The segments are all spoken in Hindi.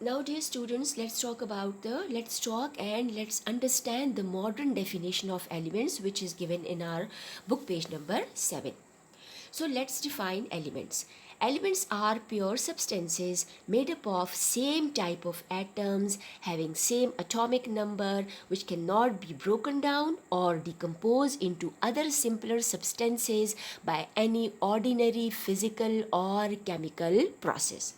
Now, dear students, let's talk and let's understand the modern definition of elements, which is given in our book page number 7. So let's define elements. Elements are pure substances made up of same type of atoms having same atomic number, which cannot be broken down or decomposed into other simpler substances by any ordinary physical or chemical process.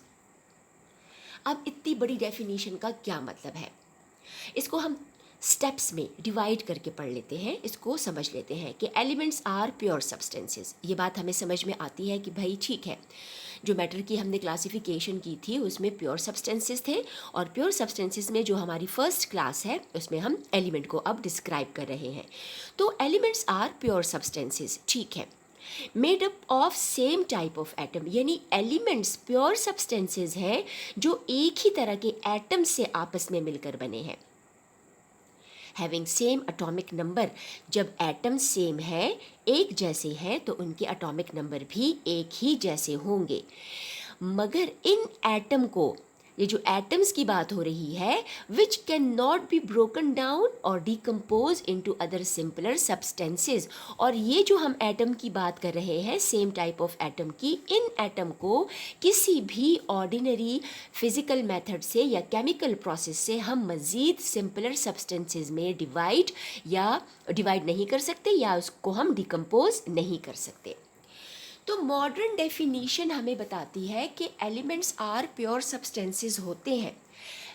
अब इतनी बड़ी डेफिनेशन का क्या मतलब है, इसको हम स्टेप्स में डिवाइड करके पढ़ लेते हैं, इसको समझ लेते हैं कि एलिमेंट्स आर प्योर सब्सटेंसेस। ये बात हमें समझ में आती है कि भाई ठीक है, जो मैटर की हमने क्लासिफिकेशन की थी उसमें प्योर सब्सटेंसेस थे, और प्योर सब्सटेंसेस में जो हमारी फर्स्ट क्लास है उसमें हम एलिमेंट को अब डिस्क्राइब कर रहे हैं। तो एलिमेंट्स आर प्योर सब्सटेंसेस, ठीक है, made up of same type of atom, यानी एलिमेंट्स प्योर सब्सटेंसेस हैं जो एक ही तरह के एटम से आपस में मिलकर बने हैं। हैविंग सेम एटॉमिक नंबर, जब एटम सेम है, एक जैसे हैं, तो उनके एटॉमिक नंबर भी एक ही जैसे होंगे। मगर इन एटम को, ये जो एटम्स की बात हो रही है, which can not be broken down और decompose into other simpler substances, और ये जो हम एटम की बात कर रहे हैं, सेम टाइप ऑफ एटम की, इन एटम को किसी भी ऑर्डिनरी फिजिकल मेथड से या केमिकल प्रोसेस से हम मज़ीद सिंपलर सब्सटेंसेस में डिवाइड नहीं कर सकते, या उसको हम डिकम्पोज नहीं कर सकते। तो मॉडर्न डेफिनेशन हमें बताती है कि एलिमेंट्स आर प्योर सब्सटेंसेस होते हैं।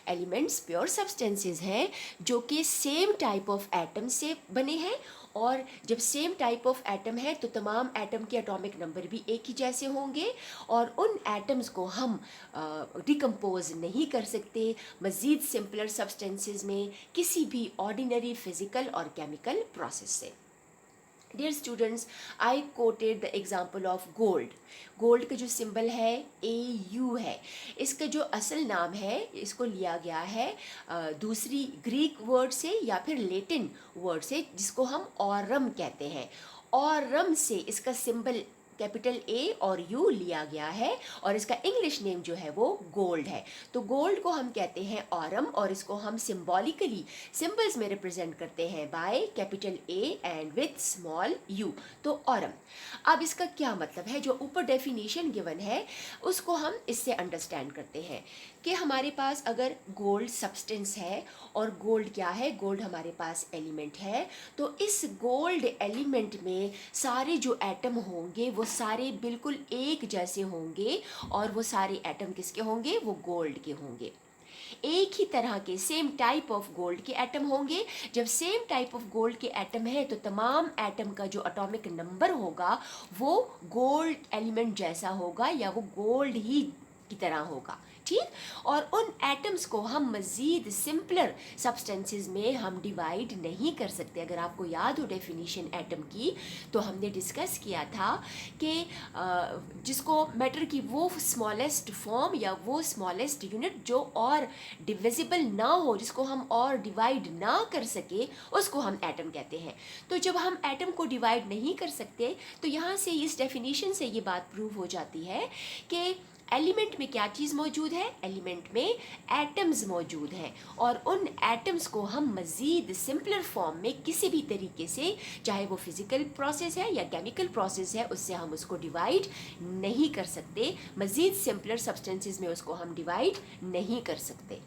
एलिमेंट्स प्योर सब्सटेंसेस हैं जो कि सेम टाइप ऑफ एटम से बने हैं, और जब सेम टाइप ऑफ एटम है तो तमाम एटम के एटॉमिक नंबर भी एक ही जैसे होंगे, और उन एटम्स को हम डिकम्पोज नहीं कर सकते मज़ीद सिंपलर सब्सटेंसेस में किसी भी ऑर्डिनरी फिजिकल और केमिकल प्रोसेस से। Dear students, I quoted the example of gold. Gold का जो सिंबल है AU है, इसका जो असल नाम है इसको लिया गया है दूसरी ग्रीक वर्ड से या फिर लेटिन वर्ड से, जिसको हम ऑरम कहते हैं। ऑरम से इसका सिंबल कैपिटल A और U लिया गया है, और इसका इंग्लिश नेम जो है वो गोल्ड है। तो गोल्ड को हम कहते हैं ऑरम, और इसको हम सिंबॉलिकली सिंबल्स में रिप्रेजेंट करते हैं by capital A and with small u, तो ऑरम। अब इसका क्या मतलब है, जो ऊपर डेफिनेशन गिवन है उसको हम इससे अंडरस्टैंड करते हैं कि हमारे पास अगर गोल्ड सब्सटेंस है, और गोल्ड क्या है, गोल्ड हमारे पास एलिमेंट है, तो इस गोल्ड एलिमेंट में सारे जो एटम होंगे वो सारे बिल्कुल एक जैसे होंगे, और वो सारे एटम किसके होंगे, वो गोल्ड के होंगे। एक ही तरह के सेम टाइप ऑफ गोल्ड के एटम होंगे। जब सेम टाइप ऑफ गोल्ड के एटम है तो तमाम एटम का जो एटॉमिक नंबर होगा वो गोल्ड एलिमेंट जैसा होगा, या वो गोल्ड ही की तरह होगा, ठीक। और उन एटम्स को हम मज़ीद सिंपलर सब्सटेंसेस में हम डिवाइड नहीं कर सकते। अगर आपको याद हो डेफिनेशन एटम की, तो हमने डिस्कस किया था कि जिसको मैटर की वो स्मॉलेस्ट फॉर्म या वो स्मॉलेस्ट यूनिट जो और डिविजिबल ना हो, जिसको हम और डिवाइड ना कर सके, उसको हम एटम कहते हैं। तो जब हम एटम को डिवाइड नहीं कर सकते, तो यहाँ से इस डेफिनेशन से ये बात प्रूव हो जाती है कि एलिमेंट में क्या चीज़ मौजूद है, एलिमेंट में एटम्स मौजूद हैं, और उन एटम्स को हम मज़ीद सिंपलर फॉर्म में किसी भी तरीके से, चाहे वो फिज़िकल प्रोसेस है या केमिकल प्रोसेस है, उससे हम उसको डिवाइड नहीं कर सकते, मज़ीद सिंपलर सब्सटेंसेस में उसको हम डिवाइड नहीं कर सकते।